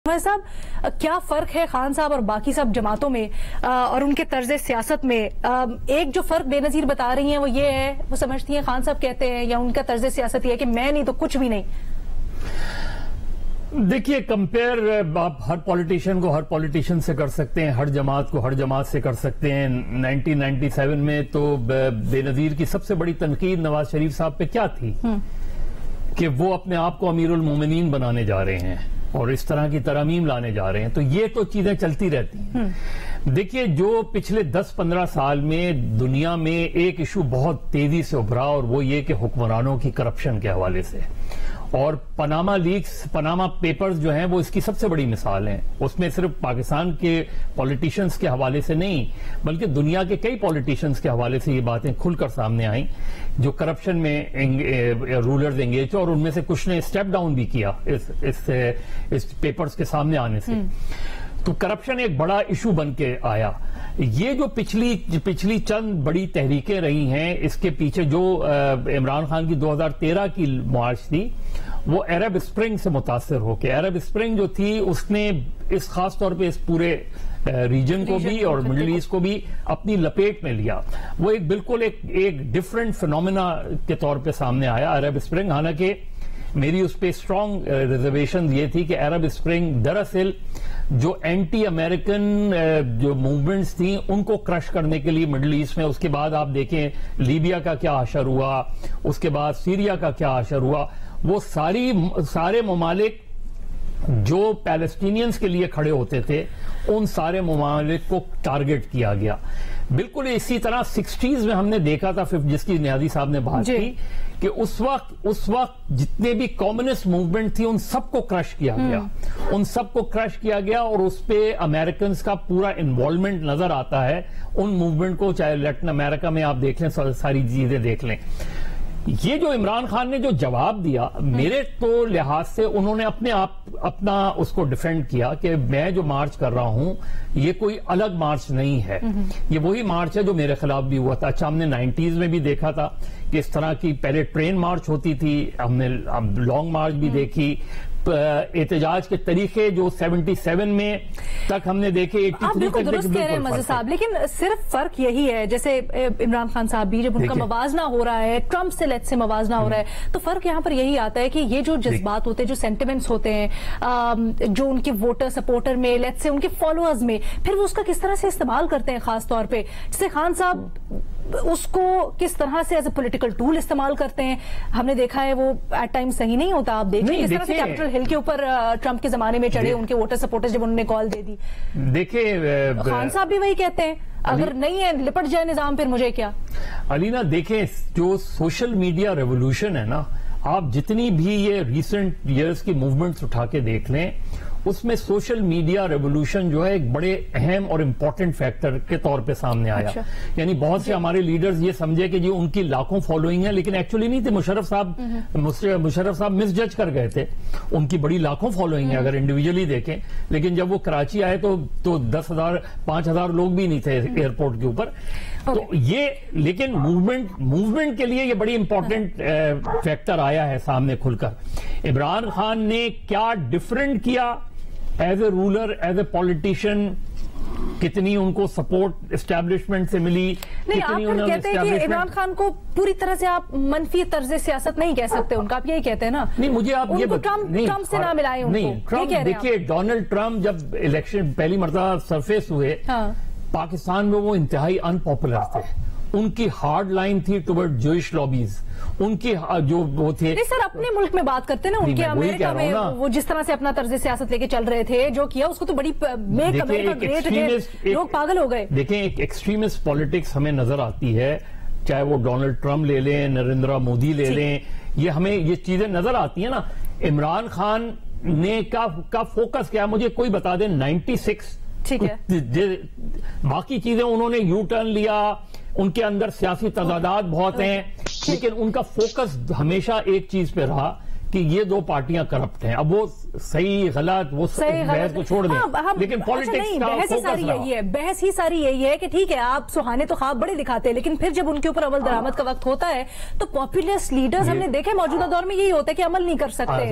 साहब क्या फर्क है खान साहब और बाकी सब जमातों में और उनके तर्ज सियासत में? एक जो फर्क बेनजीर बता रही हैं वो ये है, वो समझती हैं खान साहब कहते हैं या उनका तर्ज सियासत ये है कि मैं नहीं तो कुछ भी नहीं। देखिए, कंपेयर आप हर पॉलिटिशियन को हर पॉलिटिशियन से कर सकते हैं, हर जमात को हर जमात से कर सकते हैं। 1997 में तो बेनजीर की सबसे बड़ी तनकीद नवाज शरीफ साहब पे क्या थी कि वो अपने आप को अमीरुल मोमिनीन बनाने जा रहे हैं और इस तरह की तरमीम लाने जा रहे हैं। तो ये तो चीजें चलती रहती हैं। देखिए, जो पिछले 10-15 साल में दुनिया में एक इशू बहुत तेजी से उभरा और वो ये कि हुक्मरानों की करप्शन के हवाले से, और पनामा लीक्स, पनामा पेपर्स जो हैं वो इसकी सबसे बड़ी मिसाल हैं। उसमें सिर्फ पाकिस्तान के पॉलिटिशियंस के हवाले से नहीं बल्कि दुनिया के कई पॉलिटिशियंस के हवाले से ये बातें खुलकर सामने आई जो करप्शन में रूलर्स एंगेज थे, और उनमें से कुछ ने स्टेप डाउन भी किया इस पेपर्स के सामने आने से। तो करप्शन एक बड़ा इशू बन के आया। ये जो पिछली चंद बड़ी तहरीकें रही हैं, इसके पीछे जो इमरान खान की 2013 की मार्च थी वो अरब स्प्रिंग से मुतासर होकर, अरब स्प्रिंग जो थी उसने इस खास तौर पे इस पूरे रीजन को भी और मिडिल ईस्ट को भी अपनी लपेट में लिया। वो एक बिल्कुल एक डिफरेंट फिनोमेना के तौर पे सामने आया अरब स्प्रिंग। हालांकि मेरी उस पर स्ट्रांग रिजर्वेशन ये थी कि अरब स्प्रिंग दरअसल जो एंटी अमेरिकन जो मूवमेंट्स थी उनको क्रश करने के लिए मिडिल ईस्ट में, उसके बाद आप देखें लीबिया का क्या असर हुआ, उसके बाद सीरिया का क्या असर हुआ, वो सारे ममालिक जो पैलेस्टीनियंस के लिए खड़े होते थे उन सारे ममालिक को टारगेट किया गया। बिल्कुल इसी तरह 60s में हमने देखा था, जिसकी नियाज़ी साहब ने बात की कि उस वक्त जितने भी कम्युनिस्ट मूवमेंट थी उन सबको क्रश किया गया, उन सबको क्रश किया गया, और उस पे अमेरिकन का पूरा इन्वॉल्वमेंट नजर आता है उन मूवमेंट को, चाहे लैटिन अमेरिका में आप देख लें, सारी चीजें देख लें। ये जो इमरान खान ने जो जवाब दिया, मेरे तो लिहाज से उन्होंने अपना उसको डिफेंड किया कि मैं जो मार्च कर रहा हूं ये कोई अलग मार्च नहीं है, ये वही मार्च है जो मेरे खिलाफ भी हुआ था। अच्छा, हमने 90s में भी देखा था कि इस तरह की पहले ट्रेन मार्च होती थी, हमने लॉन्ग मार्च भी देखी, एहतजाज के तरीके जो 77 में तक हमने देखे। आप बिल्कुल दुरुस्त कह रहे हैं मज़ीद साहब, लेकिन सिर्फ फर्क यही है, जैसे इमरान खान साहब भी जब उनका मवाजना हो रहा है, ट्रंप से लेट से मवाजना हो रहा है, तो फर्क यहाँ पर यही आता है कि ये जो जज्बात होते हैं, जो सेंटिमेंट्स होते हैं, जो उनके वोटर सपोर्टर में, लेट से उनके फॉलोअर्स में, फिर वो उसका किस तरह से इस्तेमाल करते हैं। खास तौर पे जैसे खान साहब उसको किस तरह से एज ए पॉलिटिकल टूल इस्तेमाल करते हैं, हमने देखा है वो एट टाइम सही नहीं होता। आप देखिए किस तरह से कैपिटल हिल के ऊपर ट्रंप के जमाने में चढ़े उनके वोटर सपोर्टर्स जब उन्होंने कॉल दे दी। देखिए, खान साहब भी वही कहते हैं, अगर नहीं है लिपट जाए निजाम फिर मुझे क्या। अलीना, देखें, जो सोशल मीडिया रेवोल्यूशन है ना, आप जितनी भी ये रिसेंट ईयर्स की मूवमेंट्स उठा के देख लें, उसमें सोशल मीडिया रेवोल्यूशन जो है एक बड़े अहम और इम्पोर्टेंट फैक्टर के तौर पे सामने आया। अच्छा। यानी बहुत से हमारे लीडर्स ये समझे कि जी उनकी लाखों फॉलोइंग है, लेकिन एक्चुअली नहीं थे। मुशर्रफ साहब मिसजज कर गए थे, उनकी बड़ी लाखों फॉलोइंग है अगर इंडिविजुअली देखें, लेकिन जब वो कराची आए तो 10,000 5,000 लोग भी नहीं थे एयरपोर्ट के ऊपर। तो ये, लेकिन मूवमेंट के लिए ये बड़ी इंपॉर्टेंट फैक्टर आया है सामने खुलकर। इमरान खान ने क्या डिफरेंट किया as a ruler, as a politician, कितनी उनको सपोर्ट एस्टैब्लिशमेंट से मिली, नहीं, आप कहते हैं कि इमरान खान को पूरी तरह से आप मनफी तर्ज सियासत नहीं कह सकते उनका, आप यही कहते हैं ना? नहीं, मुझे आप ये ट्रंप से ना मिलाएं उनको। नहीं, ट्रंप, देखिए, डोनाल्ड ट्रंप जब इलेक्शन पहली मरतबा सरफेस हुए, पाकिस्तान में वो इंतहाई अनपॉपुलर थे। उनकी हार्ड लाइन थी टुवर्ड जूइश लॉबीज, उनकी जो वो थे। नहीं सर, अपने मुल्क में बात करते हैं ना, उनके अमेरिका में वो जिस तरह से अपना तर्ज सियासत लेके चल रहे थे, जो किया उसको तो बड़ी लोग पागल हो गए। देखें, एक एक्सट्रीमिस्ट पॉलिटिक्स हमें नजर आती है, चाहे वो डोनाल्ड ट्रंप ले लें, नरेंद्र मोदी ले लें, ये हमें ये चीजें नजर आती है ना। इमरान खान ने का फोकस क्या, मुझे कोई बता दें। 96, ठीक है, बाकी चीजें उन्होंने यू टर्न लिया, उनके अंदर सियासी तजादात बहुत हैं, लेकिन उनका फोकस हमेशा एक चीज पे रहा कि ये दो पार्टियां करप्ट हैं। अब वो सही गलत वो बहस को छोड़ दें, लेकिन पॉलिटिक्स का बहस ही सारी यही है, बहस ही सारी यही है कि ठीक है आप सुहाने तो ख्वाब बड़े दिखाते हैं, लेकिन फिर जब उनके ऊपर अमल दरामद का वक्त होता है तो पॉपुलिस्ट लीडर्स हमने देखे मौजूदा दौर में यही होता है कि अमल नहीं कर सकते।